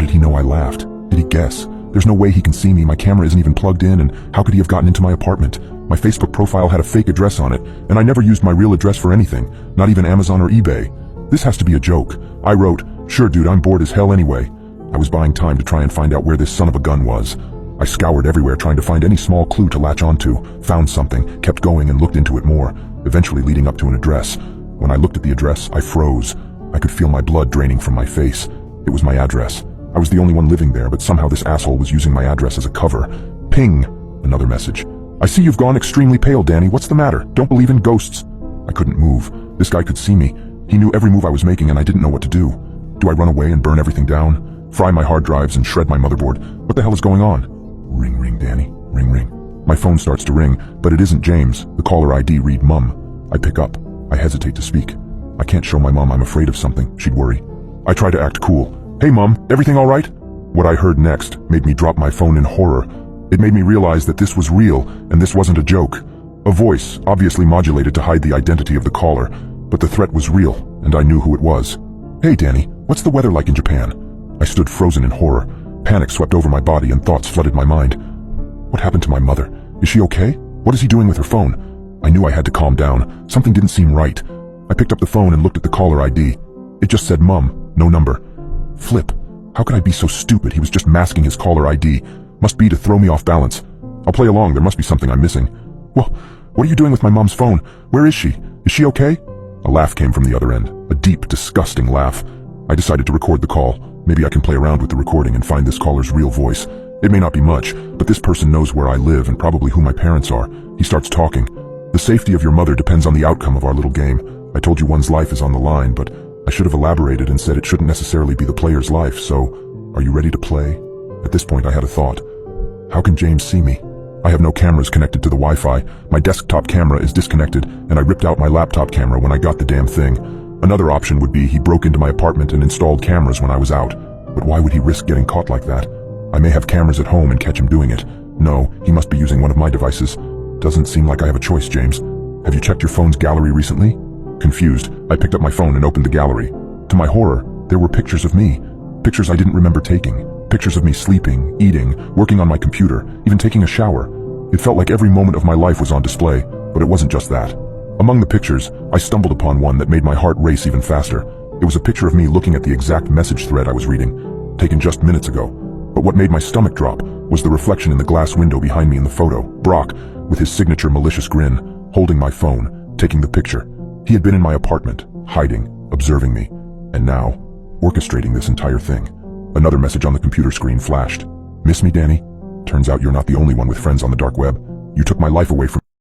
did he know I laughed? Did he guess? There's no way he can see me. My camera isn't even plugged in, and how could he have gotten into my apartment? My Facebook profile had a fake address on it, and I never used my real address for anything, not even Amazon or eBay. This has to be a joke. I wrote, "Sure dude, I'm bored as hell anyway." I was buying time to try and find out where this son of a gun was. I scoured everywhere trying to find any small clue to latch onto, found something, kept going and looked into it more, eventually leading up to an address. When I looked at the address, I froze. I could feel my blood draining from my face. It was my address. I was the only one living there, but somehow this asshole was using my address as a cover. Ping! Another message. "I see you've gone extremely pale, Danny. What's the matter? Don't believe in ghosts." I couldn't move. This guy could see me. He knew every move I was making and I didn't know what to do. Do I run away and burn everything down? Fry my hard drives and shred my motherboard? What the hell is going on? Ring, ring, Danny. Ring, ring. My phone starts to ring, but it isn't James. The caller ID read Mum. I pick up. I hesitate to speak. I can't show my mom I'm afraid of something. She'd worry. I try to act cool. "Hey Mum, everything all right?" What I heard next made me drop my phone in horror. It made me realize that this was real and this wasn't a joke. A voice, obviously modulated to hide the identity of the caller, but the threat was real and I knew who it was. "Hey Danny, what's the weather like in Japan?" I stood frozen in horror. Panic swept over my body and thoughts flooded my mind. What happened to my mother? Is she okay? What is he doing with her phone? I knew I had to calm down. Something didn't seem right. I picked up the phone and looked at the caller ID. It just said Mum, no number. Flip. How could I be so stupid? He was just masking his caller ID. Must be to throw me off balance. I'll play along. There must be something I'm missing. Well, what are you doing with my mom's phone? Where is she? Is she okay? A laugh came from the other end. A deep, disgusting laugh. I decided to record the call. Maybe I can play around with the recording and find this caller's real voice. It may not be much, but this person knows where I live and probably who my parents are. He starts talking. "The safety of your mother depends on the outcome of our little game. I told you one's life is on the line, but I should have elaborated and said it shouldn't necessarily be the player's life, so are you ready to play?" At this point I had a thought. How can James see me? I have no cameras connected to the Wi-Fi. My desktop camera is disconnected, and I ripped out my laptop camera when I got the damn thing. Another option would be he broke into my apartment and installed cameras when I was out. But why would he risk getting caught like that? I may have cameras at home and catch him doing it. No, he must be using one of my devices. Doesn't seem like I have a choice, James. Have you checked your phone's gallery recently? Confused, I picked up my phone and opened the gallery. To my horror, there were pictures of me. Pictures I didn't remember taking. Pictures of me sleeping, eating, working on my computer, even taking a shower. It felt like every moment of my life was on display, but it wasn't just that. Among the pictures, I stumbled upon one that made my heart race even faster. It was a picture of me looking at the exact message thread I was reading, taken just minutes ago. But what made my stomach drop was the reflection in the glass window behind me in the photo. Brock, with his signature malicious grin, holding my phone, taking the picture. He had been in my apartment, hiding, observing me, and now, orchestrating this entire thing. Another message on the computer screen flashed. "Miss me, Danny? Turns out you're not the only one with friends on the dark web. You took my life away from